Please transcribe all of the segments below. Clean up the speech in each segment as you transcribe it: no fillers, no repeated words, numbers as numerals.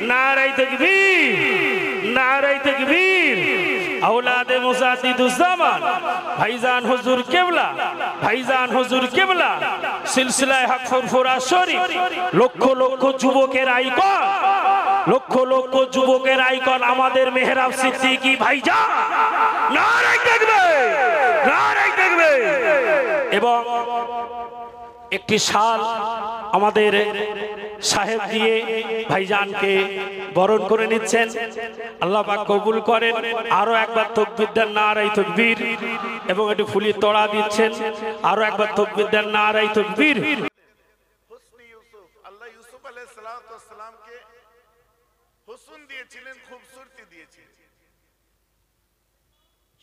नारे तकबीर, नारे तकबीर। औलादे मुजाद्दिदुज़्ज़मान भाईजान हुजूर किबला, भाईजान हुजूर किबला सिलसिला हक फुरफुरा शरीफ লক্ষ লক্ষ যুবকের আইকন, লক্ষ লক্ষ যুবকের আইকন আমাদের মেহরাব সিদ্দিকী ভাইজান। নারে তাকবীর, নারে তাকবীর। এবং একটি শাল আমাদের সাহেব দিয়ে ভাইজানকে বরণ করে নিচ্ছেন। আল্লাহ পাক কবুল করেন। আরো একবার তাকবীর দেন, নারে তাকবীর। এবং একটু ফুলি তোড়া দিচ্ছেন। আরো একবার তাকবীর দেন, নারে তাকবীর। হুসনি ইউসুফ, আল্লাহ ইউসুফ আলাইহিস সালামকে হুসন দিয়েছিলেন, খুবসুরতি দিয়েছিলেন।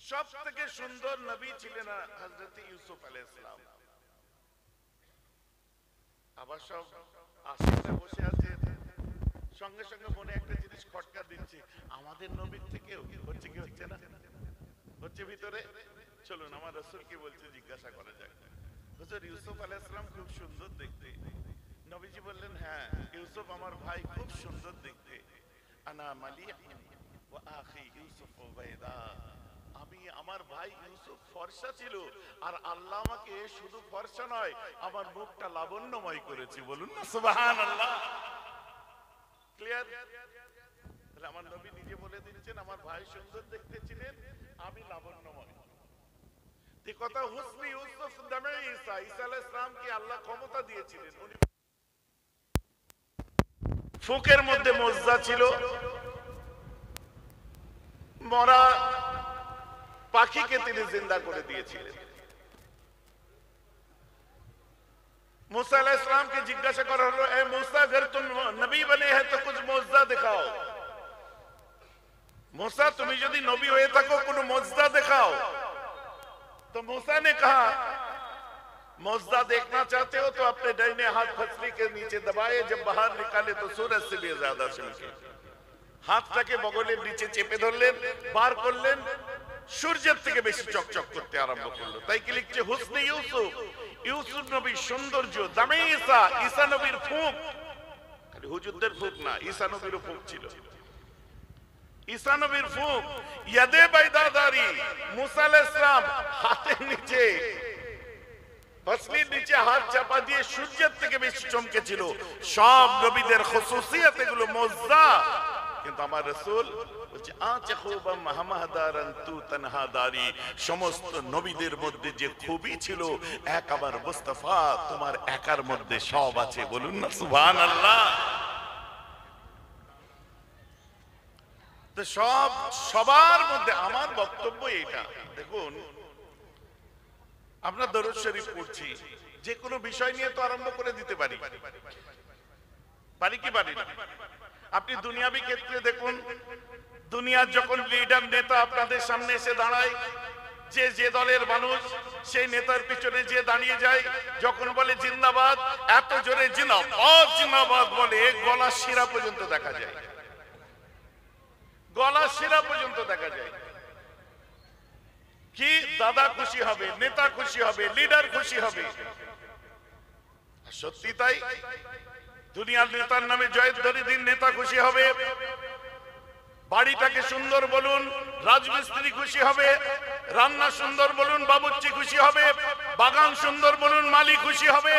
সবথেকে সুন্দর নবী ছিলেন হযরত ইউসুফ আলাইহিস সালাম। আবার সব আশিকরা বসে আছে, সঙ্গে সঙ্গে মনে একটা জিনিস খটকা দিচ্ছে, আমাদের নবীর থেকে হচ্ছে কি হচ্ছে না? হচ্ছে ভিতরে। চলুন আমার রাসূল কি বলছে জিজ্ঞাসা করা যাক। হুজুর ইউসুফ আলাইহিস সালাম খুব সুন্দর দেখতে। নবীজি বললেন, হ্যাঁ ইউসুফ আমার ভাই খুব সুন্দর দেখতে। আনা মালিহুন ওয়া আখি ইউসুফ বাইদা। আমি আমার ভাই ইউসুফ ফর্সা ছিল, আর আল্লাহ আমাকে শুধু ফর্সা নয়, আমার মুখটা লাবণ্যময় করেছে। বলুন না সুবহানাল্লাহ। ক্লিয়ার? তাহলে আমার নবী নিজে বলে দিচ্ছেন আমার ভাই সুন্দর দেখতে ছিলেন, আমি লাবণ্যময়। এই কথা হুসনি ইউসুফ নামে ঈসা আলাইহিস সালামকে আল্লাহ ক্ষমতা দিয়েছিলেন। উনি ফুকের মধ্যে মুজজা ছিল, মরা পাখিকে তিনি জিন্দা করে দিয়েছিলেন। मूसा अलैहिस सलाम के जिज्ञासा करा हलो, ए मूसा अगर तुम नबी बने हैं तो कुछ मुजजा दिखाओ। मूसा तुम्हें यदि नबी हुए থাকো কোনো मुजजा दिखाओ। तो मूसा ने कहा, मुजजा देखना चाहते हो तो अपने दाहिने हाथ फसली के नीचे दबाए, जब बाहर निकाले तो सूरज से भी ज्यादा चमके। হাতটাকে বগলের নিচে চেপে ধরলেন, বার করলেন, সূর্যের থেকে বেশি চকচক করতে আরম্ভ করলো। তাই কি লিখছে হুসনে ইউসুফ, ইউসুফ নবীর সৌন্দর্য, দামে ঈসা, ঈসা নবীর ফুঁক, খালি হুজুরদের ফুঁক না, ঈসা নবীরও ফুঁক ছিল। ঈসা নবীর ফুঁক, ইয়াদে বাইদাদারি, মুসা আলাইহিস সালাম হাতের নিচে, ফসলির নিচে হাত চাপা দিয়ে সূর্যের থেকে বেশি চমকেছিল। সব নবীদের খুসুসিয়াত এগুলো মুজজা। কিন্তু আমার রাসূল বলছে আচে খুবা মাহমাদারান তু তানহাদারি, সমস্ত নবীদের মধ্যে যে খুবই ছিল এক আমার মুস্তাফা তোমার একার মধ্যে সব আছে। বলুন না সুবহানাল্লাহ। তো সবার মধ্যে আমার বক্তব্য এটা। দেখুন আমরা দরুদ শরীফ পড়ছি, যে কোনো বিষয় নিয়ে তো আরম্ভ করে দিতে পারি, পারি কি পারি না? আপনি দুনিয়াবি ক্ষেত্রে দেখুন, দুনিয়ার যখন লিডার নেতা আপনাদের সামনে এসে দাঁড়ায়, যে দলের মানুষ সেই নেতার পিছনে যে দাঁড়িয়ে যায়, যখন বলে জিন্দাবাদ, এত জোরে জিন্দাবাদ জিন্দাবাদ বলে গলা শিরা পর্যন্ত দেখা যায়, গলা শিরা পর্যন্ত দেখা যায়। কি দাদা খুশি হবে, নেতা খুশি হবে, লিডার খুশি হবে। সত্যি তাই, দুনিয়ার নেতার নামে জয়ধ্বনি দিন, নেতা খুশি হবে। বাড়িটাকে সুন্দর বলুন, রাজমিস্ত্রি খুশি হবে। রান্না সুন্দর বলুন, বাবুর্চি খুশি হবে। বাগান সুন্দর বলুন, মালিক খুশি হবে।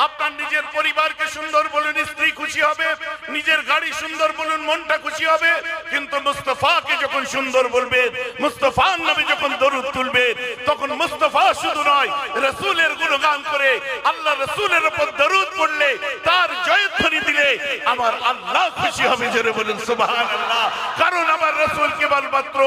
আপনার নিজের পরিবারকে সুন্দর বলুন, স্ত্রী খুশি হবে। নিজের গাড়ি সুন্দর বলুন, মনটা খুশি হবে। কিন্তু মুস্তাফাকে যখন সুন্দর বলবেন, মুস্তাফার নামে যখন দরুদ তুলবেন, তখন মুস্তাফা শুধু নয়, রাসূলের গুণগান করে আল্লাহ রাসূলের উপর দরুদ পড়লে, তার জয়ধ্বনি দিলে আমার আল্লাহ খুশি হবে। জোরে বলুন সুবহানাল্লাহ। কারণ আমার রাসূল কেবলমাত্র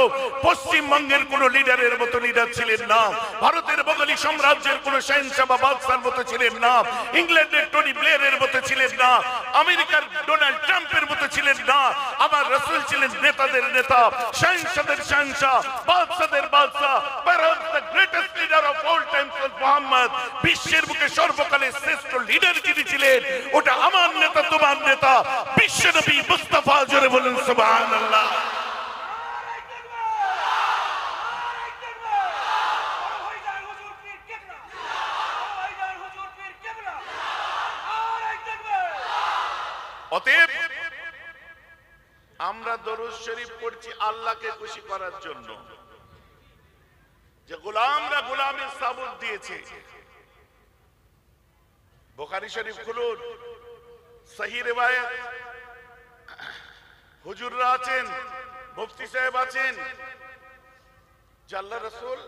পশ্চিমবঙ্গের কোন লিডারের মতো লিডার ছিলেন না, ভারতের বগলি সাম্রাজ্যের কোন শাহেনশাহ বা বাদশার মতো ছিলেন না, ইংল্যান্ডের টনি ব্লেয়ারের মতো ছিলেন না, আমেরিকার ডোনাল্ড ট্রাম্পের মতো ছিলেন না। আমার রাসূল ছিলেন নেতাদের নেতা, শাহেনশাহদের শাহেনশাহ, বাদশাদের বাদশাহ, perhaps the greatest leader of all time was Muhammad। বিশ্বের বুকে সর্বকালের শ্রেষ্ঠ লিডার যিনি ছিলেন, ওটা আমার নেতা, তোমার নেতা, বিশ্বনবী মুস্তাফা। জোরে বলুন সুবহানাল্লাহ। অতএব আমরা দরুদ শরীফ পড়ছি আল্লাহকে খুশি করার জন্য, যে গোলামরা গোলামের সাবুত দিয়েছে। বুখারী শরীফ খুলুন, সহিহ রিওয়ায়াত, হুজুররা আছেন, মুফতি সাহেব আছেন, যে আল্লাহ রাসূল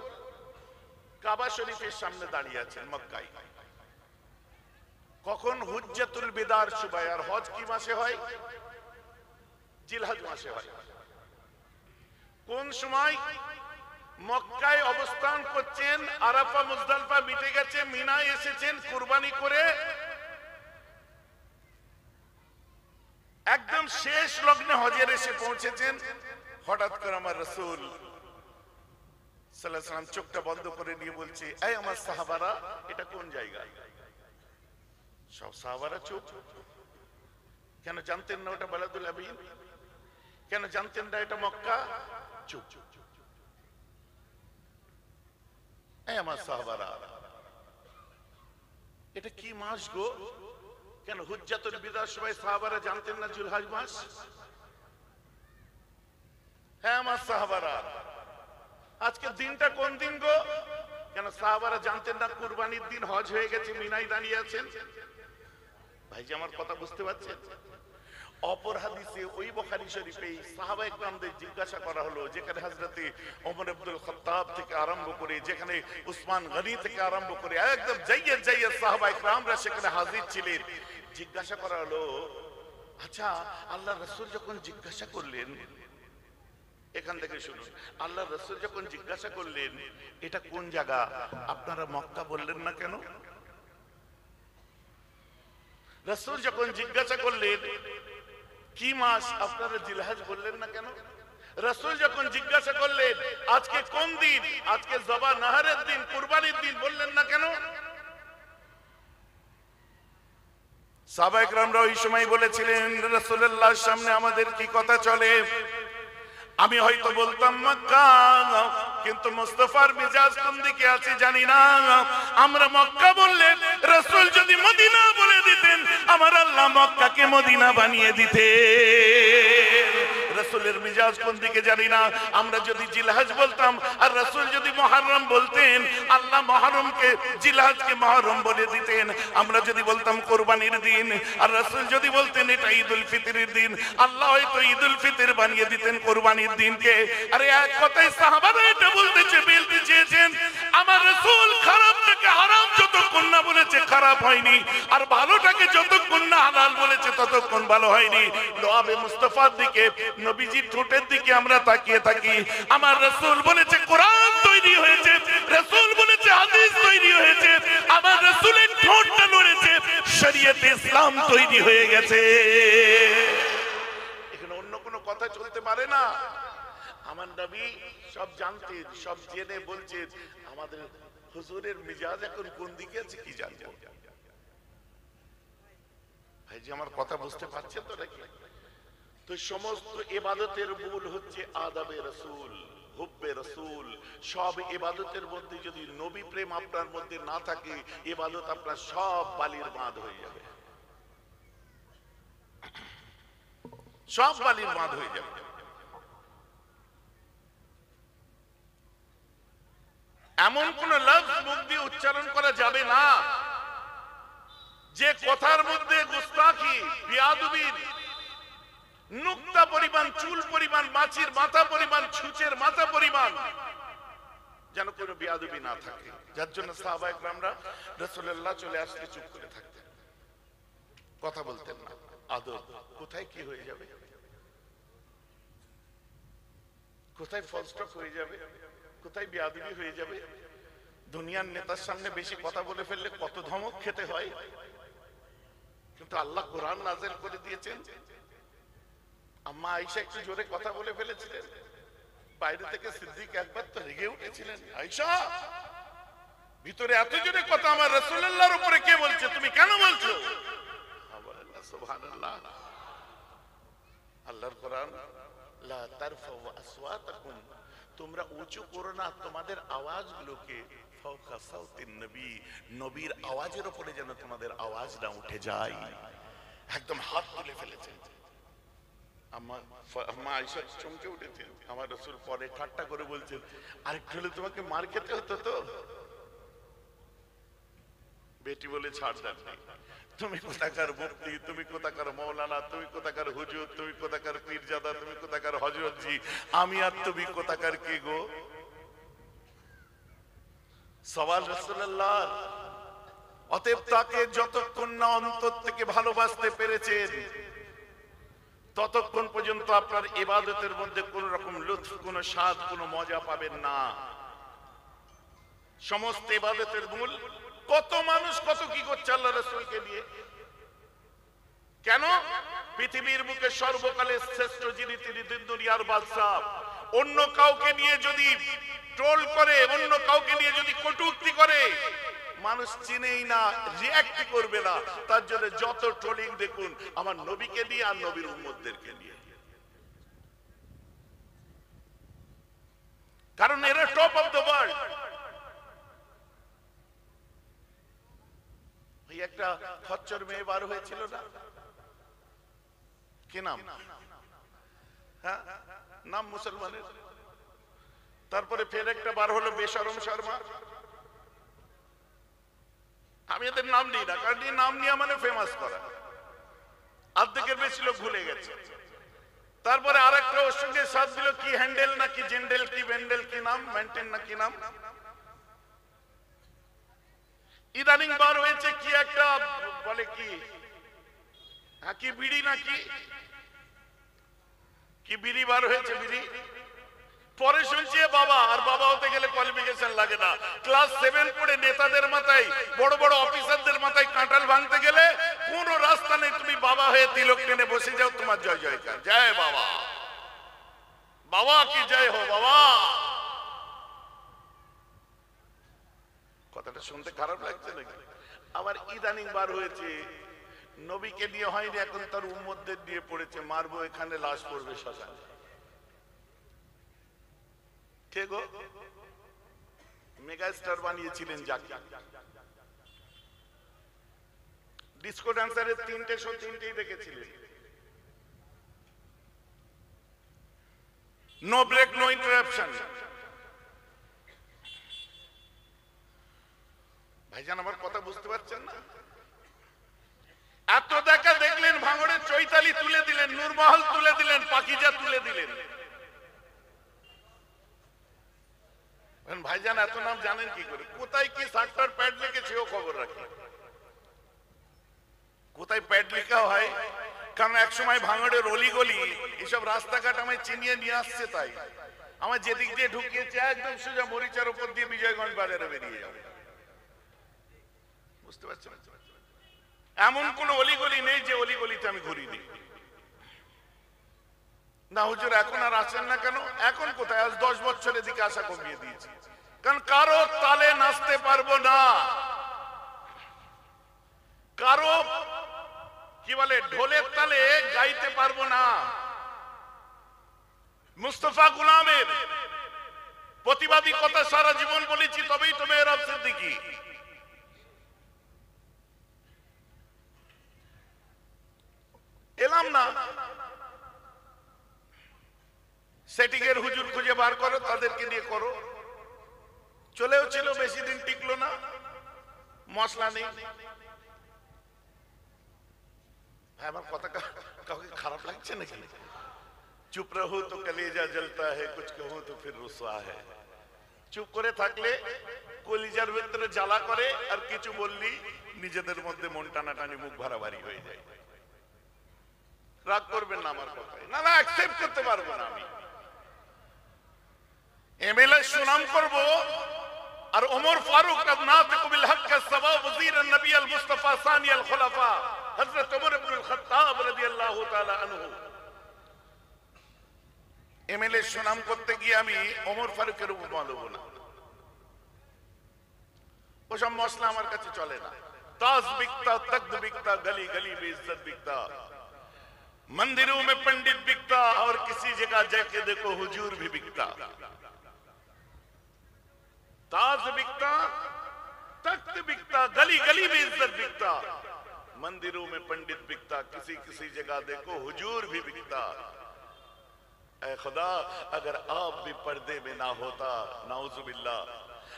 কাবা শরীফের সামনে দাঁড়িয়ে আছেন মক্কায়। কখন? হুজ্জাতুল বিদার সময়। আর হজ কি মাসে হয়? জিলহজ মাসে হয়। কোন সময়? মক্কায় অবস্থান করছেন, আরাফা মুজদালিফা মিটে গেছে, মিনায় এসেছেন কুরবানি করে, একদম শেষ লগ্নে হজের এসে পৌঁছেছেন। হঠাৎ করে আমার রাসূল সাল্লাল্লাহু আলাইহি ওয়াসাল্লাম চোখটা বন্ধ করে নিয়ে বলছে, এই আমার সাহাবারা, এটা কোন জায়গা? সব সাহাবারা চুপ। কেন জানতেন না ওটা বালাদুল আমিন? কেন জানতেন না এটা মক্কা? চুপ। এই আমার সাহাবারা, এটা কি মাস গো? কেন হুজ্জাতুল বিদার সময় সাহাবারা জানতেন না জিলহজ মাস? হ্যাঁ আমার সাহাবারা, আজকে দিনটা কোন দিন গো? কেন সাহাবারা জানতেন না কুরবানির দিন হজ হয়ে গেছে, মিনায় দাঁড়িয়ে আছেন? ভাইজি আমার কথা বুঝতে পারছেন? অপর হাদিসে ওই বুখারী শরীফে সাহাবায়ে কেরামদের জিজ্ঞাসা করা হলো, যেখানে হযরতে ওমর আব্দুল খাত্তাব থেকে আরম্ভ করে, যেখানে উসমান গনি থেকে আরম্ভ করে একদম জাইয়্যদ সাহাবায়ে কেরামরা সেখানে হাজির ছিলেন। জিজ্ঞাসা করা হলো, আচ্ছা আল্লাহ রাসূল যখন জিজ্ঞাসা করলেন, এখান থেকে শুনুন, আল্লাহ রাসূল যখন জিজ্ঞাসা করলেন এটা কোন জায়গা, আপনারা মক্কা বললেন না কেন? রাসূল যখন জিজ্ঞাসা করলেন কি মাস, আপনারা জিলহজ বললেন না কেন? রাসূল যখন জিজ্ঞাসা করলেন আজকে কোন দিন, আজকে জবা নাহারের দিন, কুরবানির দিন, বললেন না কেন? সাহাবায়ে কেরামরা ওই সময় বলেছিলেন, রাসূলুল্লাহর সামনে আমাদের কি কথা চলে? আমি হয়তো বলতাম মক্কা, কিন্তু মুস্তাফার মিজাজ কোন দিকে আছে জানি না। আমরা মক্কা বললে রাসূল যদি মদিনা বলে দিতেন, আমার আল্লাহ মক্কাকে মদিনা বানিয়ে দিতেন। রাসূলের মিজাজ কোন দিকে জানি না। আমরা যদি জিলহজ বলতাম আর রাসূল যদি মুহররম বলতেন, আল্লাহ মুহররমকে জিলহজকে মুহররম বলে দিতেন। আমরা যদি বলতাম কুরবানির দিন আর রাসূল যদি বলতেন এটা ঈদুল ফিতরের দিন, আল্লাহ হয়তো ঈদুল ফিতর বানিয়ে দিতেন কুরবানির দিনকে। আরে এক কথায় সাহাবারা এটা বলতে চেয়েছেন, আমার রাসূল খারাপটাকে হারাম যতক্ষণ না বলেছে খারাপ হয়নি, আর ভালোটাকে যতক্ষণ না হালাল বলেছে ততক্ষণ ভালো হয়নি। লোয়াবে মুস্তাফার দিকে, নবীজির ঠোঁটের দিকে আমরা তাকিয়ে থাকি। আমার রাসূল বলেছে কোরআন তৈরি হয়েছে, রাসূল বলেছে হাদিস তৈরি হয়েছে, আমার রাসূলের ঠোঁটটা নড়েছে, শরীয়তে ইসলাম তৈরি হয়ে গেছে। এখানে অন্য কোনো কথা চলতে পারে না। আমার নবী সব জানতেন, সব জেনে বলছেন, আমাদের হুজুরের মিজাজ এখন কোন দিকে আছে কি জানবো? ভাইজি আমার কথা বুঝতে পারছেন তো নাকি? তো সমস্ত ইবাদতের মূল হচ্ছে আদাবে রাসূল, হুব্বে রাসূল। সব ইবাদতের মধ্যে যদি নবী প্রেম আপনার মধ্যে না থাকে, ইবাদত আপনার সব বালির বাঁধ হয়ে যাবে, সব বালির বাঁধ হয়ে যাবে। এমন কোন লফজ মুখ দিয়ে উচ্চারণ করা যাবে না যে কথার মধ্যে গুস্তাখি, বেয়াদবির নুক্তা পরিমাণ, চুল পরিমাণ, মাছির মাথা পরিমাণ, ছুঁচের মাথা পরিমাণ যেন কোনো বেয়াদবি না থাকে। যার জন্য সাহাবায়ে কেরামরা রাসূলুল্লাহ চলে আসলে চুপ করে থাকতেন, কথা বলতেন না। আদব কোথায় কি হয়ে যাবে, কোথায় ফুল স্টপ হয়ে যাবে, কোথায় বেয়াদবি হয়ে যাবে। দুনিয়ার নেতার সামনে বেশি কথা বলে ফেললে কত ধমক খেতে হয়, কিন্তু আল্লাহ কোরআন নাযিল করে দিয়েছেন। আম্মা আয়েশা একটু জোরে কথা বলে ফেলেছিলেন, বাইরে থেকে সিদ্দিক একবার তো রেগে উঠেছিলেন, আয়েশা ভিতরে এত জোরে কথা আমার রাসূলুল্লাহর উপরে কে বলছে, তুমি কেন বলছো? সুবহানাল্লাহ। আল্লাহর কোরআন, লা তারফাউ আসওয়াতাকুম, তোমরা উঁচু করো না তোমাদের আওয়াজগুলোকে ফাওকা সাউতিন নবী, নবীর আওয়াজের উপরে যেন তোমাদের আওয়াজ না উঠে যায়। একদম হাত তুলে ফেলেছে। আম্মা আয়েশা চমকে উঠেছেন। আমার রাসূল পরে ঠাট্টা করে বলছেন, আরেকটু হলে তোমাকে মার খেতে হতো তো। বেটি বলে ছাড় দেন, তুমি কোথাকার মুফতি, তুমি কোথাকার মৌলানা, তুমি কোথাকার হুজুর, তুমি কোথাকার পীরজাদা, তুমি কোথাকার হযরতজি, আমি আর তুমি কোথাকার কে গো? সওয়াল রাসূলুল্লাহ। অতএব তাকে যতক্ষণ না অন্তর থেকে ভালোবাসতে পেরেছেন ততক্ষণ পর্যন্ত আপনার ইবাদতের মধ্যে কোন রকম লুৎফ, কোন স্বাদ, কোন মজা পাবেন না। সমস্ত ইবাদতের মূল কত মানুষ কত কি করছে আল্লাহ রাসূলকে নিয়ে। কেন? পৃথিবীর বুকে সর্বকালের শ্রেষ্ঠ যিনি, তিনি দুনিয়ার বাদশা। অন্য কাউকে নিয়ে যদি ট্রোল করে, অন্য কাউকে নিয়ে যদি কটূক্তি করে, মানুষ চিনেই না, রিঅ্যাক্ট করবে না। তার জন্য যত ট্রোলিং দেখুন আমার নবীকে নিয়ে আর নবীর উম্মতদেরকে নিয়ে, কারণ এরা টপ অফ দ্য ওয়ার্ল্ড। এই একটা খচ্চর মেয়ে বার হয়েছিল না, কি নাম? হ্যাঁ, নাম মুসলমানের। তারপরে ফের একটা বার হলো বেশরম শর্মা। আমি এদের নাম নিই না, কারণ এই নাম নিয়ে মানে ফেমাস করা, অর্ধেকের বেশি লোক ভুলে গেছে। তারপরে আরেকটা ওর সঙ্গে সাথ দিল, কি হ্যান্ডেল না কি জেন্ডেল কি ভেন্ডেল কি নাম, মেন্টেন না কি নাম। ইদানিং বার হয়েছে কি একটা বলে কি, হ্যাঁ কি বিড়ি নাকি কি বিড়ি বার হয়েছে, বিড়ি। পরে শুনছি বাবা, আর বাবা হতে গেলে কোয়ালিফিকেশন লাগে না। ক্লাস 7 পড়ে নেতাদের মাথায়, বড় বড় অফিসারদের মাথায় কাঁঠাল ভাঙতে গেলে কোনো রাস্তা নেই, তুমি বাবা হয়ে তিলক টেনে বসে যাও, তোমার জয় জয়কার, জয় বাবা, বাবা কি জয় হো বাবা। কথাটা শুনতে খারাপ লাগছে নাকি? আবার ইদানিং বার হয়েছে নবীকে নিয়ে হয়নি, এখন তার উম্মতদের দিয়ে পড়েছে, মারবো এখানে লাশ পড়বে শ্মশানে। কে গো? মেগা স্টার বানিয়েছিলেন যাকে। ডিসকো ডান্সারের 3টে শো 3টেই দেখেছিলেন। No break no interruption. ভাইজান আমার কথা বুঝতে পারছেন না? এত দেখা দেখলেন, ভাঙড়ের চৈতালি তুলে দিলেন, নূরমহল তুলে দিলেন, পাকিজা তুলে দিলেন। ভাইজান এত নাম জানেন কি করে? কোথায় কি সাক্টার প্যাড লিখেছে ও খবর রাখি, কোথায় প্যাড লেখা হয়। কারণ একসময় ভাঙড়ের অলিগলি এসব রাস্তাঘাট আমায় চিনিয়ে নিয়ে আসছে, তাই আমার যেদিক দিয়ে ঢুকিয়েছে একদম সোজা মরিচার উপর দিয়ে বিজয়গঞ্জ বাজারে বেরিয়ে যাবে। বুঝতে পারছেন? এমন কোন অলিগলি নেই যে অলিগলিতে আমি ঘুরিনি। না হুজুর এখন আর আসেন না কেন? এখন কোথায়, আজ 10 বছরের দিকে আসা কমিয়ে দিয়েছি, কারণ কারো তালে নাচতে পারবো না, কারো কি বলে ঢোলের তালে গাইতে পারবো না। মুস্তাফা গুলামের প্রতিবাদী কথা সারা জীবন বলেছি, তবেই তো মেহরাব সিদ্দিকী। এলাম না, সেটিং এর হুজুর খুঁজে বার করো, তাদেরকে দিয়ে করো। চলেও ছিল, বেশি দিন টিকলো না, মশলা নেই। ভাই আমার কথা কাউকে খারাপ লাগছে নাকি? চুপ রহো তো কলিজা জ্বলতা হ্যায়, কুছ কহো তো ফির রুসওয়া হ্যায়। চুপ করে থাকলে কলিজার ভিতরে জ্বালা করে, আর কিছু বললি নিজেদের মধ্যে মন টানাটানি, মুখ ভারাভারি হয়ে যায়। রাগ করবেন না আমার কথায়, না না অ্যাকসেপ্ট করতে পারবো না আমি। এমএলএ সুনাম করব, আর ওমর ফারুক নাতিক বিল হক কা সওয়া ওযীর নবী আল মুস্তাফা সানি আল খুলাফা হযরত ওমর ইবনে আল খাত্তাব রাদিয়াল্লাহু তাআলা আনহু। এমএলএ সুনাম করতে গিয়ে আমি ওমর ফারুকের উপমা দেব না, ওসব মশলা আমার কাছে চলে না। ताज बिकता, तख्त बिकता, गली गली में इज्जत बिकता, मंदिरों में पंडित बिकता, और किसी जगह जाके देखो हुजूर भी बिकता। ताज बिकता, तख्त बिकता, गली गली में इज्जत बिकता, मंदिरों में पंडित बिकता, किसी किसी जगह देखो हुजूर भी बिकता। ऐ खुदा अगर आप भी पर्दे में ना होता, नाउजुबिल्लाह,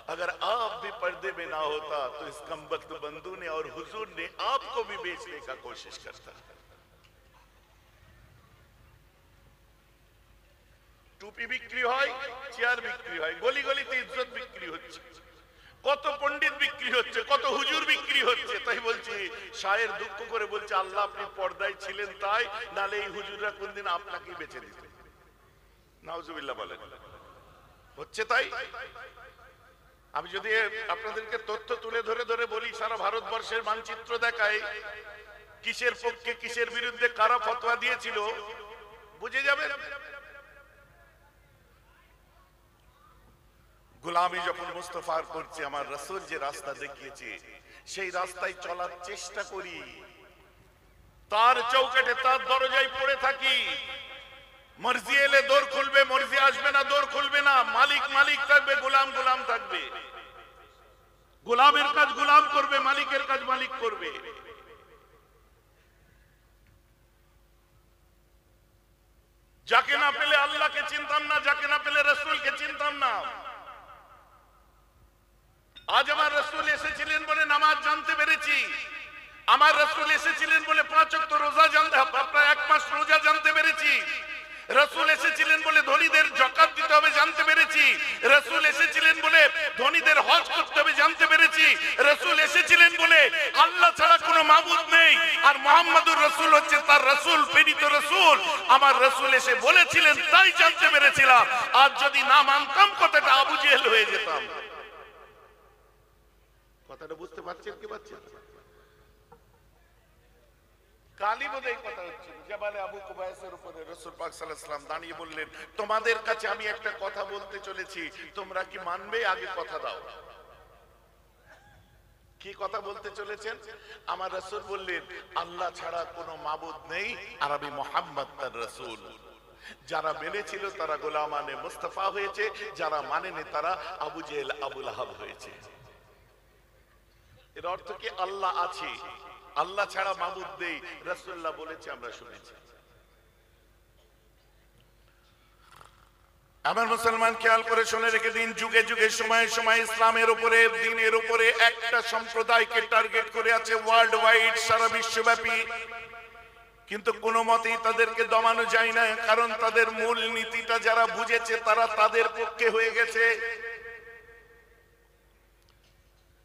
अगर आप भी पर्दे में ना होता तो इस कमबख्त बंदू ने और हुजूर ने आपको भी बेचने का कोशिश करता। টুপি বিক্রি হয়, চেয়ার বিক্রি হয়, গলি গলিতে ইজ্জত বিক্রি হচ্ছে, কত পণ্ডিত বিক্রি হচ্ছে, কত হুজুর বিক্রি হচ্ছে। তাই বলছি, শায়ের দুঃখ করে বলছে, আল্লাহ আপনি পর্দায় ছিলেন তাই, নালে এই হুজুররা কোনদিন আপনাকেই বেচে দিত। নাউজুবিল্লাহ বলেন, হচ্ছে তাই। আমি যদি আপনাদেরকে তথ্য তুলে ধরে ধরে বলি, সারা ভারতবর্ষের মানচিত্র দেখাই, কিসের পক্ষে কিসের বিরুদ্ধে কারা ফতোয়া দিয়েছিল, বুঝে যাবেন। গোলামি যখন মুস্তাফার করছে, আমার রাসূল যে রাস্তা দেখিয়েছে সেই রাস্তায় চলার চেষ্টা করি, তার চৌকাঠে তার দরজায় পড়ে থাকি। মর্জি এলে দোর খুলবে, মর্জি আসবে না দোর খুলবে না। মালিক মালিক থাকবে, গোলাম গোলাম থাকবে। গোলামের কাজ গোলাম করবে, মালিকের কাজ মালিক করবে। যাকে না পেলে আল্লাহকে চিনতাম না, যাকে না পেলে রাসূলকে চিনতাম না। আজ আমার রাসূল এসেছিলেন বলে নামাজ জানতে পেরেছি, আমার রাসূল এসেছিলেন বলে 5 ওয়াক্ত রোজা জানতে, প্রায় 1 মাস রোজা জানতে পেরেছি। রাসূল এসেছিলেন বলে ধনীদের যাকাত দিতে হবে জানতে পেরেছি। রাসূল এসেছিলেন বলে ধনীদের হজ করতে হবে জানতে পেরেছি। রাসূল এসেছিলেন বলে আল্লাহ ছাড়া কোনো মাবুদ নেই, আর মুহাম্মদুর রাসূল হচ্ছে তার রাসূল, প্রেরিত রাসূল। আমার রাসূল এসে বলেছিলেন তাই জানতে পেরেছিলাম। আজ যদি না মানতাম, কথাটা আবু জেহেল হয়ে যেতাম। কথাটা বুঝতে পারছেন কি পারছেন? কালী বোধহয় কথা হচ্ছে, জাবালে আবু কুবাইসের উপরে রাসূল পাক সাল্লাল্লাহু আলাইহি ওয়াসাল্লাম দাঁড়িয়ে বললেন, তোমাদের কাছে আমি একটা কথা বলতে চলেছি, তোমরা কি মানবে? আগে কথা দাও। কি কথা বলতে চলেছেন? আমার রাসূল বললেন, আল্লাহ ছাড়া কোনো মাবুদ নেই, আর আমি মুহাম্মদ তার রাসূল। যারা মেনেছিল তারা গোলামানে মুস্তাফা হয়েছে, যারা মানেনি তারা আবু জেহেল আবু লাহাব হয়েছে। এর অর্থ কি? আল্লাহ আছে, আল্লাহ ছাড়া মাবুদ নেই, রাসূলুল্লাহ বলেছে, আমরা শুনেছি। আমার মুসলমান খেয়াল করে শুনে রেখে দিন, যুগে যুগে সময়ে সময়ে ইসলামের উপরে, দ্বীনের উপরে একটা সম্প্রদায়কে টার্গেট করে আছে ওয়ার্ল্ড ওয়াইড, সারা বিশ্বব্যাপী। কিন্তু কোনো মতেই তাদেরকে দমানো যায় না, কারণ তাদের মূল নীতিটা যারা বুঝেছে তারা তাদের পক্ষে হয়ে গেছে।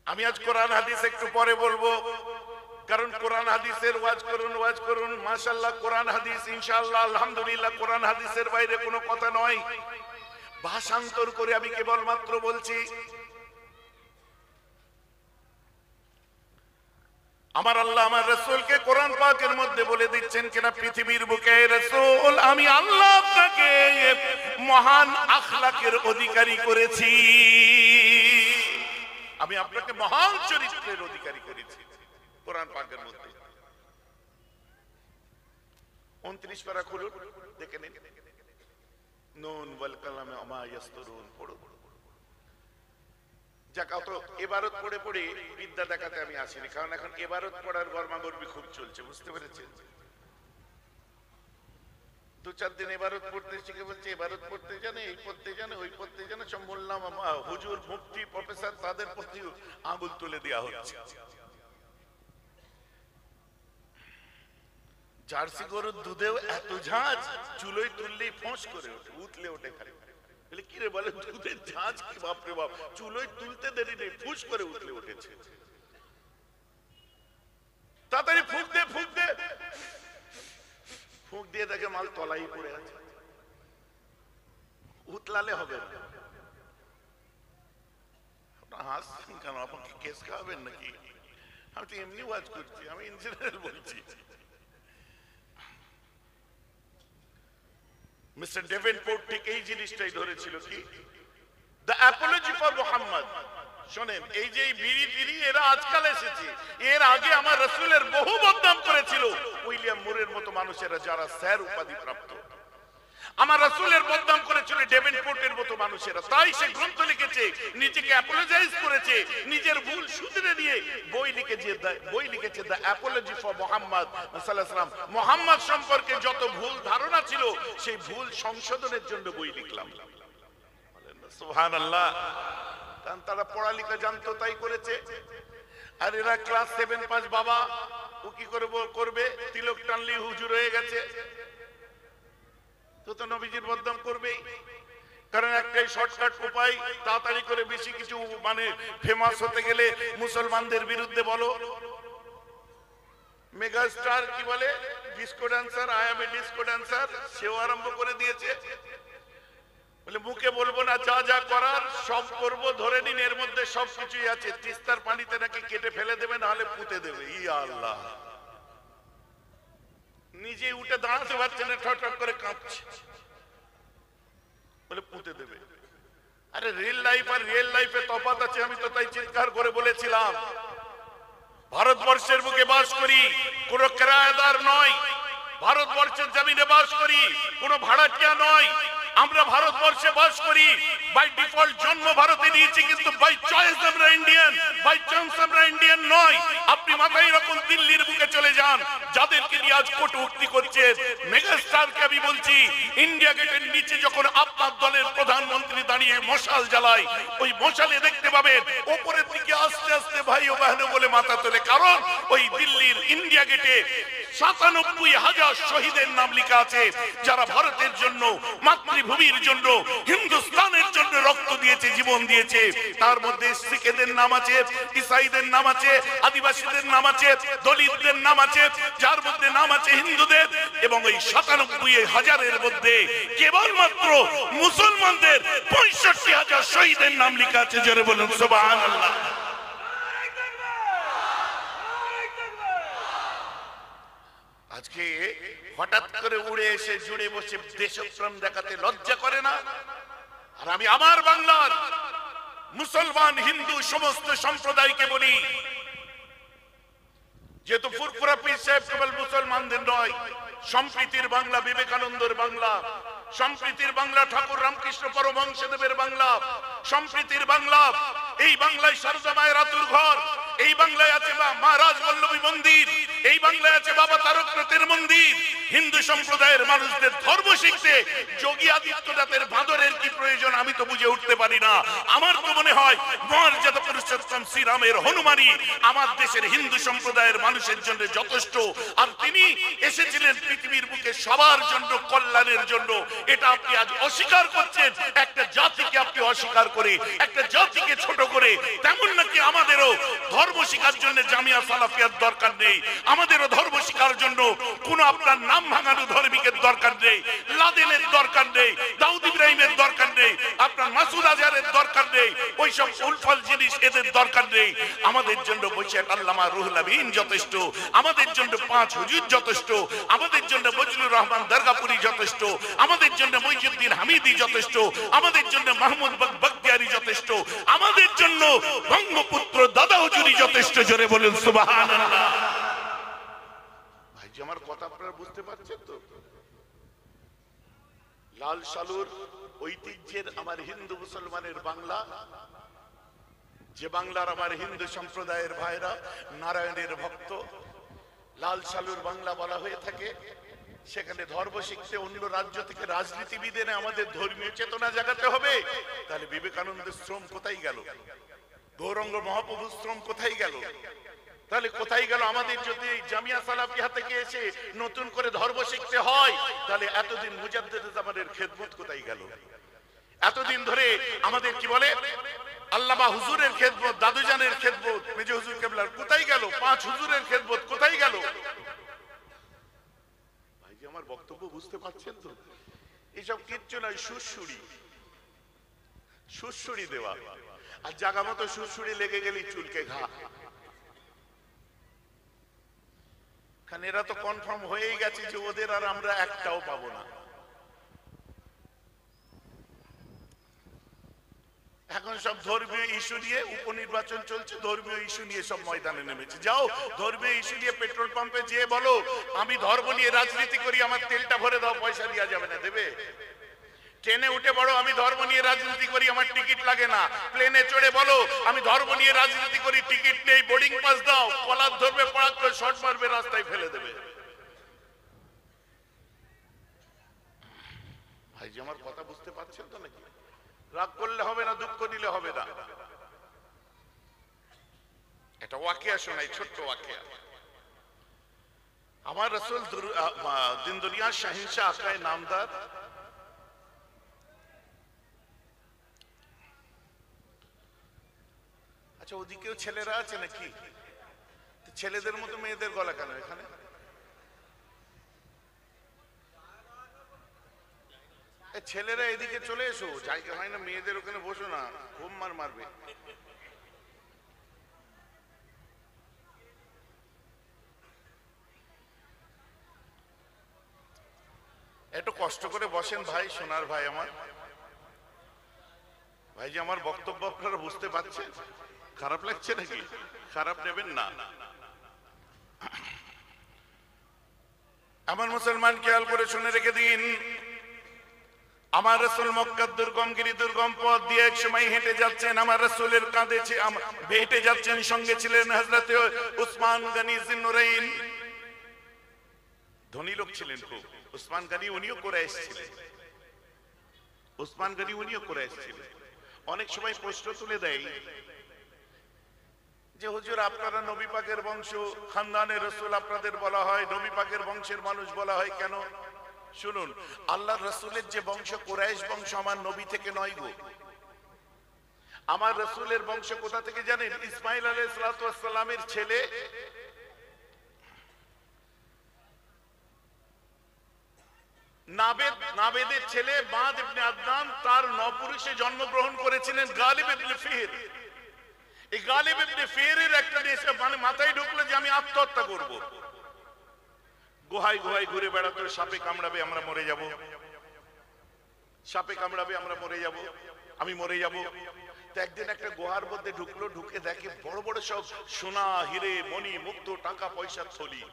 আমি আজ কোরআন হাদিস একটু পরে বলবো, কারণ কোরআন হাদিসের ওয়াজ করুন মাশাআল্লাহ, কোরআন হাদিস ইনশাআল্লাহ আলহামদুলিল্লাহ, কোরআন হাদিসের বাইরে কোনো কথা নয়। ভাষান্তর করে আমি কেবলমাত্র বলছি, আমার আল্লাহ আমার রাসূলকে কোরআন পাকের মধ্যে বলে দিচ্ছেন কিনা, পৃথিবীর বুকে রাসূল আমি আল্লাহ আপনাকে মহান আখলাকের অধিকারী করেছি, আমি আপনাকে মহান চরিত্রের অধিকারী করেছি। কোরআন পাকের মধ্যে 29 পারা খুলুন, দেখে নিন। নুন ওয়াল কালামে ওয়া মা ইয়াসতুরুন পড়ো। যাক, অত ইবারত পড়ে পড়ে বিদ্যা দেখাতে আমি আসিনি, কারণ এখন ইবারত পড়ার গরমাগরমি খুব চলছে, বুঝতে পেরেছেন? 2-4 দিন ইবারত পড়তে শিখে বলছে ইবারত পড়তে জানে, এই পড়তে জানে, ওই পড়তে জানে, সব বললাম হুজুর মুফতি প্রফেসর তাদের প্রতি আঙুল তুলে দেওয়া হচ্ছে। জার্সি গরুর দুধেও এত ঝাঁজ, চুলোয় তুললেই ফোঁস করে ওঠে, উতলে ওঠে খালি। বলে কি রে? বলে দুধের ঝাঁজ কি, বাপরে বাপ, চুলোয় তুলতে দেরি নেই, ফুস করে উতলে উঠেছে। তাড়াতাড়ি ফুঁক দে, ফুঁক দে। ফুঁক দিয়ে দেখে মাল তলাই পড়ে আছে। উতলালে হবে না। আপনার হাসছেন কেন? আপনাকে কেস খাওয়াবেন নাকি? আমি তো এমনি ওয়াজ করছি, আমি ইন জেনারেল বলছি। মিস্টার ডেভেনপোর্ট ঠিক এই জিনিসটাই ধরেছিল, কি দ্য অ্যাপোলজি ফর মুহাম্মদ। শোনেন, এই যে বিড়ি টিড়ি এরা আজকাল এসেছে, এর আগে আমার রাসূলের বহু বদনাম করেছিল উইলিয়াম মুরের মতো মানুষেরা, যারা স্যার উপাধি প্রাপ্ত। আমার রাসূলের বদনাম করেছিল ডেভেনপোর্টের মতো মানুষেরা, তাই সে গ্রন্থ লিখেছে, নিজেকে অ্যাপোলোজাইজ করেছে, নিজের ভুল শুধরে দিয়ে বই লিখেছে দ্য অ্যাপোলজি ফর মুহাম্মদ সাল্লাল্লাহু আলাইহি ওয়াসাল্লাম। মুহাম্মদ সম্পর্কে যত ভুল ধারণা ছিল সেই ভুল সংশোধনের জন্য বই লিখলাম। সুবহানাল্লাহ। কারণ তারা পড়ালেখা জানতো তাই করেছে। আর এরা ক্লাস 7 পাস বাবা, ও কি করবে, তিলক টানলি হুজুর হয়ে গেছে, তো নবীজির বদনাম করবেই। কারণ একটাই শর্টকাট উপায়, তাড়াতাড়ি করে বেশি কিছু মানে ফেমাস হতে গেলে মুসলমানদের বিরুদ্ধে বলো। মেগাস্টার কি বলে, disco dancer, I M A disco dancer, সেও আরম্ভ করে দিয়েছে। বলে মুখে বলবো না, যা যা করার সব করব, ধরে নিন এর মধ্যে সব কিছুই আছে। তিস্তার পানিতে নাকি কেটে ফেলে দেবে, না হলে পুঁতে দেবে। ইয়া আল্লাহ, নিজে উঠে দাঁড়াতে পারছে না, ঠক করে কাঁপছে, বলে পুঁতে দেবে। আরে রিয়েল লাইফ আর রিয়েল লাইফে তফাৎ আছে। আমি তো তাই চিৎকার করে বলেছিলাম, ভারতবর্ষের বুকে বাস করি, কোন কিরায়াদার নয়। ভারতবর্ষের জমিনে বাস করি, কোন ভাড়াটিয়া নয়। আমরা ভারতবর্ষে বাস করি, বাই ডিফল্ট জন্ম ভারতে নিয়েছি, কিন্তু বাই চয়েস আমরা ইন্ডিয়ান, বাই চান্স আমরা ইন্ডিয়ান নয়। আপনি মাথায় এরকম দিল্লির বুকে চলে যান, যাদেরকে নিয়ে আজ কটূক্তি করছে মেগাস্টারকে আমি বলছি, ইন্ডিয়া গেটের নিচে যখন আপনার দলের প্রধানমন্ত্রী দাঁড়িয়ে মশাল জ্বালায়, ওই মশালে দেখতে পাবেন ওপরের দিকে আস্তে আস্তে ভাই ও বাহন বলে মাথা তোলে। কারণ ওই দিল্লির ইন্ডিয়া গেটে ৯৭,০০০ শহীদের নাম লেখা আছে, যারা ভারতের জন্য, মাতৃভূমির জন্য, হিন্দুস্তানের জন্য রক্ত দিয়েছে, জীবন দিয়েছে। তার মধ্যে শিখেদের নাম আছে, ইসাইদের নাম আছে, আদিবাসীদের নাম আছে, দলিতদের নাম আছে, যার মধ্যে নাম আছে হিন্দুদের। এবং ওই ৯৭,০০০-এর মধ্যে কেবলমাত্র মুসলমানদের ৬৫,০০০ শহীদের নাম লেখা আছে। জোরে বলুন সুবহানাল্লাহ। আজকে হঠাৎ করে উড়ে এসে জুড়ে বসে দেশপ্রেম দেখাতে লজ্জা করে না? আর আমি আমার বাংলার মুসলমান, হিন্দু সমস্ত সম্প্রদায়কে বলি, যেহেতু ফুরফুরা পীর সাহেব কেবল মুসলমানদের নয়, সম্প্রীতির বাংলা বিবেকানন্দের বাংলা, সম্প্রীতির বাংলা ঠাকুর রামকৃষ্ণ পরমহংসদেবের বাংলা, সম্প্রীতির বাংলা। এই বাংলায় শারদা মায়ের আতুর ঘর, এই বাংলায় আছে মা রাজবল্লভী মন্দির, এই বাংলায় আছে বাবা তারকনাথের মন্দির। হিন্দু সম্প্রদায়ের মানুষদের ধর্ম শিখতে যোগী আদিত্যনাথের বাঁদরের কি প্রয়োজন আমি তো বুঝে উঠতে পারি না। আমার তো মনে হয় মর্যাদা পুরুষোত্তম শ্রীরামের হনুমানই আমার দেশের হিন্দু সম্প্রদায়ের মানুষের জন্য যথেষ্ট। আর তিনি এসেছিলেন পৃথিবীর বুকে সবার জন্য, কল্যাণের জন্য। এটা আপনি আজ অস্বীকার করছেন। একটা জাতিকে আপনি অস্বীকার করে, একটা জাতিকে ছোট করে, তেমন নাকি আমাদেরও ধর্ম শিখার জন্য জামিয়া সালাফিয়ার দরকার নেই, আমাদেরও ধর্ম শিখার জন্য কোন আপনার নাম ভাঙানো ধর্মিকের দরকার নেই, লাদেনের দরকার নেই, দাউদ ইব্রাহিমের দরকার নেই, আপনার মাসুদ আজহারের দরকার নেই, ওইসব উলফল জিনিস এদের দরকার নেই। আমাদের জন্য বৈশাখ আল্লামা রুহুল আমিন যথেষ্ট, আমাদের জন্য ৫ হুজুর যথেষ্ট, আমাদের জন্য বজলুর রহমান দরগাপুরি যথেষ্ট, আমাদের জন্য মইজুদ্দিন হামিদি যথেষ্ট, আমাদের জন্য মাহমুদ বখতিয়ারি যথেষ্ট, আমাদের জন্য বঙ্গপুত্র দাদা হুজুরি যথেষ্ট। জোরে বলুন সুবহানাল্লাহ। ভাই যে আমার কথা আপনারা বুঝতে পারছেন তো? লাল সালুর ঐতিহ্যের আমার হিন্দু মুসলমানের বাংলা, যে বাংলার আমার হিন্দু সম্প্রদায়ের ভাইরা নারায়ণের ভক্ত, লাল সালুর বাংলা বলা হয়ে থাকে। সেখানে ধর্ম শিখতে অন্য রাজ্য থেকে রাজনীতিবিদ এনে আমাদের ধর্মীয় চেতনা জাগাতে হবে। তাহলে বিবেকানন্দের শ্রম কোথায় গেল? গৌরাঙ্গ মহাপ্রভুর শ্রম কোথায় গেল? তাহলে কোথায় গেল? আমাদের যদি জামিয়া সালাফিয়া থেকে এসে নতুন করে ধর্ম শিখতে হয়, তাহলে এতদিন মুজাদ্দেদে জামানের খেদমত কোথায় গেল? এতদিন ধরে আমাদের কি বলে আল্লামা হুজুরের খেদমত, দাদুজানের খেদমত, মেজে হুজুর কেবলার কোথায় গেল? ৫ হুজুরের খেদমত কোথায় গেল? ভাই যে আমার বক্তব্য বুঝতে পারছেন তো? এইসব কিচ্ছু নয়, সুরসুরি দেওয়া। আর জাগা মতো সুরসুরি লেগে গেলি চুলকে ঘা। কারণ এরা তো কনফার্ম হয়েই গেছে যে ওদের আর আমরা একটাও পাবো না। এখন সব ধর্মীয় ইস্যু নিয়ে উপনির্বাচন চলছে, ধর্মীয় ইস্যু নিয়ে সব ময়দানে নেমেছে। যাও ধর্মীয় ইস্যু নিয়ে পেট্রোল পাম্পে যেয়ে বলো আমি ধর্ম নিয়ে রাজনীতি করি, আমার তেলটা ভরে দাও, পয়সা দেওয়া যাবে না, দেবে? ট্রেনে উঠে বড় আমি ধর্ম নিয়ে রাজনীতি করি, আমার টিকিট লাগে না। প্লেনে চড়ে বলো আমি ধর্ম নিয়ে রাজনীতি করি, টিকিট নেই, বোর্ডিং পাস দাও, কলার ধরবে, পড়াক করে শর্ট মারবে, রাস্তায় ফেলে দেবে। ভাইজি আমার কথা বুঝতে পারছেন তো নাকি? রাগ করলে হবে না, দুঃখ দিলে হবে না। এটা ওয়াকিয়া শোনাই, ছোট্ট ওয়াকিয়া। আমার রাসূল দিন দুনিয়ার শাহিনশাহ আকায়ে নামদার আচ্ছা ওদিকেও ছেলেরা আছে নাকি? ছেলেদের মতো মেয়েদের গলা কেন এখানে? ছেলেরা এদিকে চলে এসো, জায়গা হয় না, মেয়েদের ওখানে বসো না, ঘুম মারবে। একটু কষ্ট করে বসেন ভাই, সোনার ভাই আমার। ভাই যে আমার বক্তব্য আপনারা বুঝতে পারছেন? খারাপ লাগছে নাকি? খারাপ নেবেন না। আমার মুসলমান খেয়াল করে শুনে রেখে দিন, আমার রাসূল মক্কার দুর্গমগিরি দুর্গম পথ দিয়ে এক সময় হেঁটে যাচ্ছেন। আমার রাসূলের কাঁধে হেঁটে যাচ্ছেন, সঙ্গে ছিলেন হযরত উসমান গনি জিন্নুরাইন। ধনী লোক ছিলেন খুব উসমান গনি, উনিও কুরাইশ ছিলেন। উসমান গনি উনিও কুরাইশ ছিলেন। অনেক সময় প্রশ্ন তুলে দেয় যে হুজুর আপনারা নবী পাকের বংশ, খানদানের রাসূল আপনাদের বলা হয়, নবী পাকের বংশের মানুষ বলা হয় কেন? শুনুন, আল্লাহর রাসূলের যে বংশ কুরাইশ বংশ, আমার নবী থেকে নয় গো। আমার রাসূলের বংশ কোথা থেকে জানেন? ইসমাঈল আলাইহিস সালাতু ওয়াস সালামের ছেলে নাবেদের ছেলে বাদ ইবনে আদনান, তার নপুরুষে জন্মগ্রহণ করেছিলেন গালিব ইবনে ফিহর। এই গালিব ইবনে ফিহরের একটা দেশে মানে মাথায় ঢুকলো যে আমি আত্মহত্যা করব। গুহায় গুহায় ঘুরে বেড়াতো, সাপে কামড়াবে আমরা মরে যাব, সাপে কামড়াবে আমরা মরে যাব, আমি মরে যাব। তো একদিন একটা গুহার মধ্যে ঢুকলো, ঢুকে দেখে বড় বড় সব সোনা, হিরে, মণি, মুক্ত, টাকা পয়সার থলি।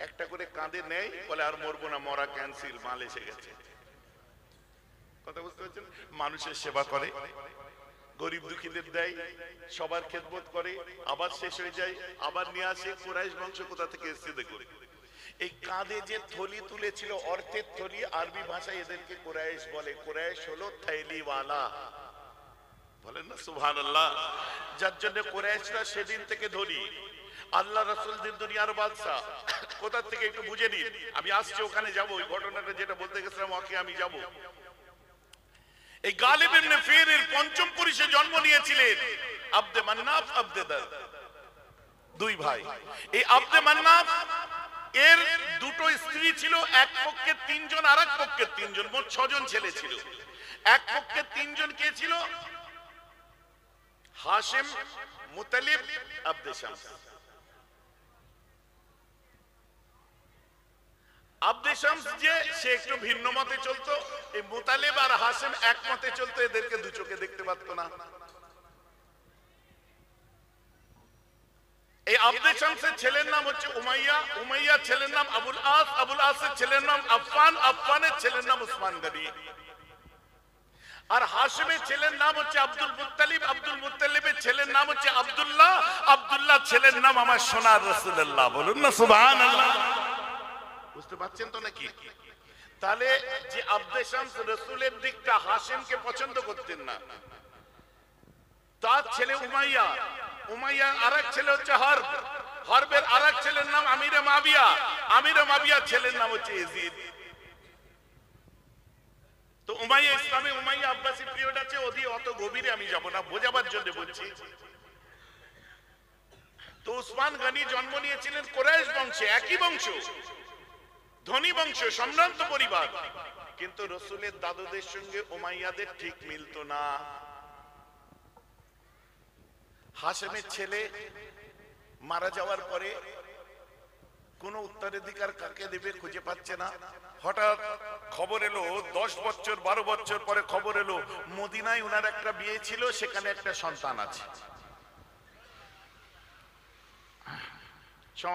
একটা করে কাঁধে নেই, বলে আর মরবো না, মরা ক্যান্সেল, মাল এসে গেছে। কথা বুঝতে পারছেন? মানুষের সেবা করে, গরিব দুঃখীদের দেয়, সবার খেদমত করে, আবার শেষ হয়ে যায়, আবার নিয়ে আসে। কুরাইশ বংশ কোথা থেকে এসেছে দেখুন। এই কাঁধে যে থলি তুলেছিল, অর্থের থলি, আরবি ভাষায় এদেরকে কুরাইশ বলে। কুরাইশ হলো থৈলিওয়ালা, বলেন না সুবহানাল্লাহ। যার জন্য কুরাইশরা সেদিন থেকে ধনী। আল্লাহ রাসূল দিন দুনিয়ার বাদশা, কোথা থেকে একটু বুঝে নিন। আমি আসছি, ওখানে যাব, ওই ঘটনাটা যেটা বলতে গেছিলাম ওকে আমি যাব। এই গালিব ইবনে ফিহরের পঞ্চম পুরুষে জন্ম নিয়েছিলেন আব্দে মান্নাফ, আব্দে দার, দুই ভাই। এই আব্দে মান্নাফ এর দুটো স্ত্রী ছিল, এক পক্ষে তিনজন আর এক পক্ষে তিনজন, মোট 6 জন ছেলে ছিল। এক পক্ষে তিনজন কে ছিল? হাশিম, মুতালিব, আব্দে শামস। আব্দে শামস যে সে একটু ভিন্ন মতে চলতো, এই মুতালিব আর হাশিম এক মতে চলতো, এদেরকে দু চোখে দেখতে পারত না। এই আব্দে শামসের ছেলের নাম হচ্ছে উমাইয়া, উমাইয়ার ছেলের নাম আবুল আস, আবুল আসের ছেলের নাম আফফান, আফফানের ছেলের নাম উসমান গনি। আর হাশিমের ছেলের নাম হচ্ছে আব্দুল মুত্তালিব, আব্দুল মুত্তালিবের ছেলের নাম হচ্ছে আব্দুল্লাহ, আব্দুল্লাহ ছেলের নাম আমার সোনার রাসূলুল্লাহ। বলুন না সুবহানাল্লাহ। বুঝতে পারছেন তো নাকি? তাহলে যে আব্দে শামস রাসূলের দিকটা হাশিমকে পছন্দ করতেন না, তার ছেলে উমাইয়া, উমাইয়ার আরেক ছেলে হচ্ছে হরব, হরবের আরেক ছেলের নাম আমিরে মাবিয়া, আমিরে মাবিয়ার ছেলের নাম হচ্ছে ইয়াজিদ। তো উমাইয়া ইসলামে উমাইয়া আব্বাসী পিরিয়ড আছে, ওদি অত গভীরে আমি যাব না, বোঝাবার জন্য বলছি। তো উসমান গনি জন্ম নিয়েছিলেন কুরাইশ বংশে, একই বংশ, ধনী বংশ, সম্ভ্রান্ত পরিবার, কিন্তু রাসূলের দাদুদের সঙ্গে উমাইয়াদের ঠিক মিলতো না। হাশিমের ছেলে মারা যাওয়ার পরে কোন উত্তরাধিকার কাকে দেবে খুঁজে পাচ্ছে না। হঠাৎ খবর এলো 10 বছর 12 বছর পরে খবর এলো মদিনায় ওনার একটা বিয়ে ছিল, সেখানে একটা সন্তান আছে।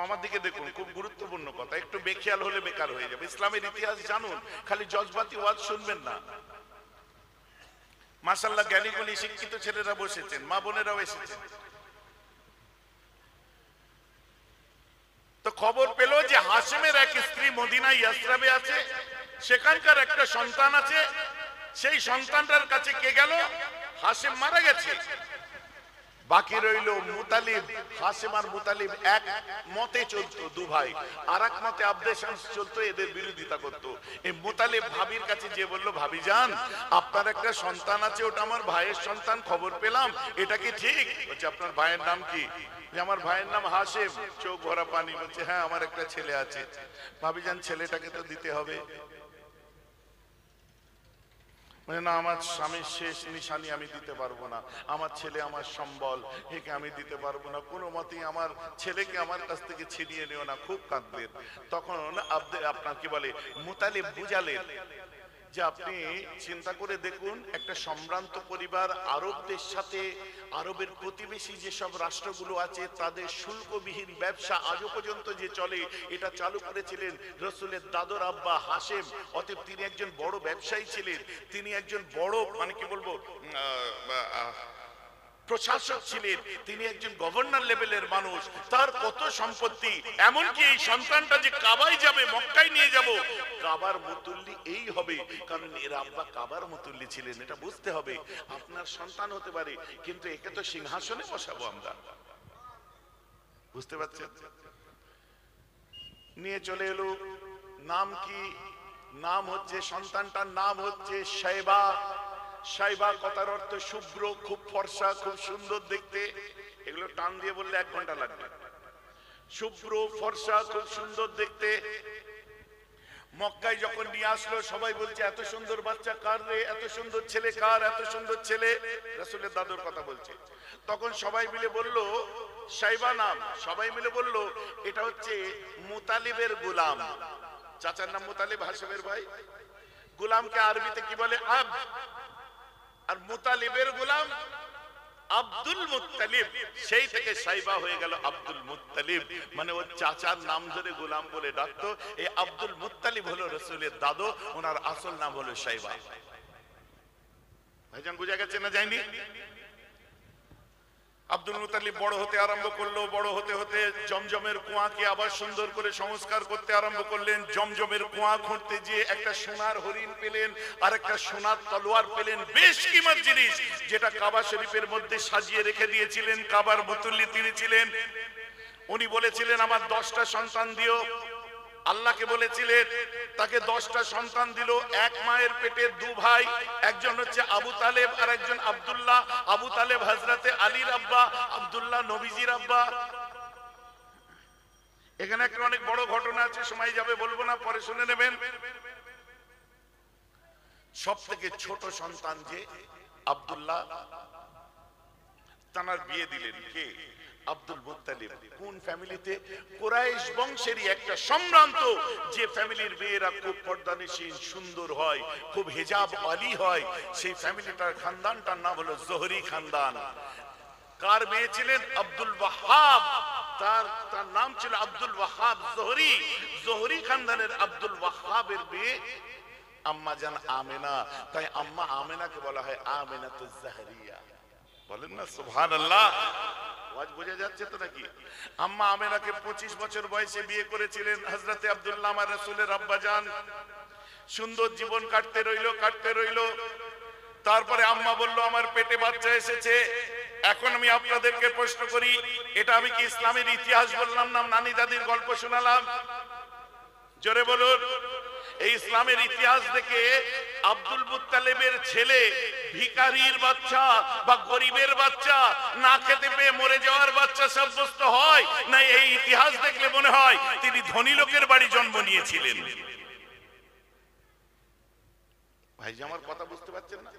আমার দিকে দেখুন, খুব গুরুত্বপূর্ণ কথা, একটু বেখেয়াল হলে বেকার হয়ে যাবে। ইসলামের ইতিহাস জানুন, খালি জজবাতি ওয়াজ শুনবেন না। মাশাআল্লাহ জ্ঞানীগুণী শিক্ষিত ছেলেরা বসেছেন, মা বোনেরাও এসেছেন। তো খবর পেল যে হাশেমের এক স্ত্রী মদিনায় ইয়াসরাবে আছে, সেখানকার একটা সন্তান আছে। সেই সন্তানটার কাছে কে গেল? হাশেম মারা গেছে, বাকি রইল মুতালিব। হাশেম আর মুতালিব এক মতে চলতো, দু ভাই। আর এক মতে আব্দে শামস চলতো, এদের বিরোধিতা করতো। এই মুতালিব ভাবির কাছে যে বললো, ভাবি যান আপনার একটা সন্তান আছে, ওটা আমার ভাইয়ের সন্তান, খবর পেলাম, এটা কি ঠিক? বলছে আপনার ভাইয়ের নাম কি? আমার ভাইয়ের নাম হাশেম। চোখ ভরা পানি। বলছে হ্যাঁ আমার একটা ছেলে আছে। ভাবি যান ছেলেটাকে তো দিতে হবে। না আমার স্বামীর শেষ নিশানি আমি দিতে পারবো না, আমার ছেলে আমার সম্বল, একে আমি দিতে পারবো না, কোনো মতেই আমার ছেলেকে আমার কাছ থেকে ছিনিয়ে নিও না। খুব কাঁদলেন। তখন আপনার কি বলে মুতালিব বুঝালেন যে আপনি চিন্তা করে দেখুন, একটা সম্ভ্রান্ত পরিবার আরবদের সাথে, আরবের প্রতিবেশী যেসব রাষ্ট্রগুলো আছে তাদের শুল্কবিহীন ব্যবসা আজও পর্যন্ত যে চলে, এটা চালু করেছিলেন রাসূলের দাদর আব্বা হাশেম। অতএব তিনি একজন বড় ব্যবসায়ী ছিলেন, তিনি একজন বড় মানে কি বলবো প্রশাসক ছিলেন, তিনি একজন গভর্নর লেভেলের মানুষ, তার কত সম্পত্তি। এমনকি এই সন্তানটা যে কাবায় যাবে, মক্কায় নিয়ে যাব, কাবার মুতুল্লি এই হবে, কারণ এর আব্বা কাবার মুতুল্লি ছিলেন। এটা বুঝতে হবে। আপনার সন্তান হতে পারে, কিন্তু একে তো সিংহাসনে বসাবো আমরা। বুঝতে পারছেন? নিয়ে চলে এলো। নাম কি? নাম হচ্ছে, সন্তানটার নাম হচ্ছে শাইবা। শাইবা কথার অর্থ শুভ্র, খুব ফর্সা, খুব সুন্দর দেখতে। এগুলো টান দিয়ে বললে 1 ঘন্টা লাগবে। শুভ্র ফর্সা, খুব সুন্দর দেখতে। মক্কায় যখন নিয়ে আসলো সবাই বলছে এত সুন্দর বাচ্চা কার রে, এত সুন্দর ছেলে কার, এত সুন্দর ছেলে। রাসূলের দাদুর কথা বলছে। তখন সবাই মিলে বলল শাইবা নাম। সবাই মিলে বলল এটা হচ্ছে মুতালিবের গোলাম। চাচার নাম মুতালিব, হাশেমের ভাই। গোলামকে আরবিতে কি বলে? আব। আর মুতালিবের গোলাম আব্দুল মুত্তালিব। সেই থেকে শাইবা হয়ে গেল আব্দুল মুত্তালিব, মানে ওর চাচার নাম ধরে গোলাম বলে ডাকতো। এই আব্দুল মুত্তালিব হলো রাসূলের দাদু, ওনার আসল নাম হলো শাইবা। ভাইজান বুঝা গেছে না যায়নি? আব্দুল মুত্তালিব বড় হতে আরম্ভ করলো। বড় হতে হতে জমজমের কুয়াকে আবার সুন্দর করে সংস্কার করতে আরম্ভ করলেন। জমজমের কুয়া খুঁড়তে গিয়ে একটা সোনার হরিণ পেলেন, আর একটা সোনার তলোয়ার পেলেন, বেশ কিমত জিনিস, যেটা কাবা শরীফের মধ্যে সাজিয়ে রেখে দিয়েছিলেন। কাবার মুতুল্লি তিনি ছিলেন। উনি বলেছিলেন আমার 10টা সন্তান দিও। আল্লাহকে বলেছিলেন, তাকে 10টা সন্তান দিল। এক মায়ের পেটে 2 ভাই, একজন হচ্ছে আবু তালেব আর একজন আব্দুল্লাহ। আবু তালেব হযরতে আলীর আব্বা, আব্দুল্লাহ নবীজির আব্বা। এখানে একটা অনেক বড় ঘটনা আছে, সময় যাবে বলবো না, পরে শুনে নেবেন। সব থেকে ছোট সন্তান যে আব্দুল্লাহ, তার বিয়ে দিলেন কে? Abdul Muttalib. কোন ফ্যামিলিতে? কুরাইশ বংশেরই একটা সম্ভ্রান্ত, যে ফ্যামিলির মেয়েরা খুব পর্দানিশীল, সুন্দর হয়, খুব হিজাব আলী হয়, সেই ফ্যামিলিটার খানদানটার নাম হলো জোহরি খানদান। কার মেয়ে ছিলেন? আব্দুল ওয়াহাব। তার নাম ছিল আব্দুল ওয়াহাব জোহরি। জোহরি খানদানের আব্দুল ওয়াহাবের মেয়ে আম্মা জান আমেনা। তাই আম্মা আমেনাকে বলা হয় আমেনাতুজ জাহরিয়া। বলেন না সুবহানাল্লাহ। আওয়াজ বোঝা যাচ্ছে তো নাকি? আম্মা আমেনাকে 25 বছর বয়সে বিয়ে করেছিলেন হযরতে আব্দুল্লাহ আমার রাসূলের আব্বা জান। সুন্দর জীবন কাটতে রইল। তারপরে আম্মা বলল আমার পেটে বাচ্চা এসেছে। এখন আমি আপনাদেরকে প্রশ্ন করি, এটা আমি কি ইসলামের ইতিহাস বললাম না নানি দাদির গল্প শোনালাম? জোরে বলুন। এই ইসলামের ইতিহাস দেখে আব্দুল মুত্তালিবের ছেলে ভিখারির বাচ্চা বা গরিবের বাচ্চা, না খেতে পেয়ে মরে যাওয়ার বাচ্চা সাব্যস্ত হয় না? এই ইতিহাস দেখলে মনে হয় তিনি ধনী লোকের বাড়ি জন্ম নিয়েছিলেন। ভাই যে আমার কথা বুঝতে পারছেন না?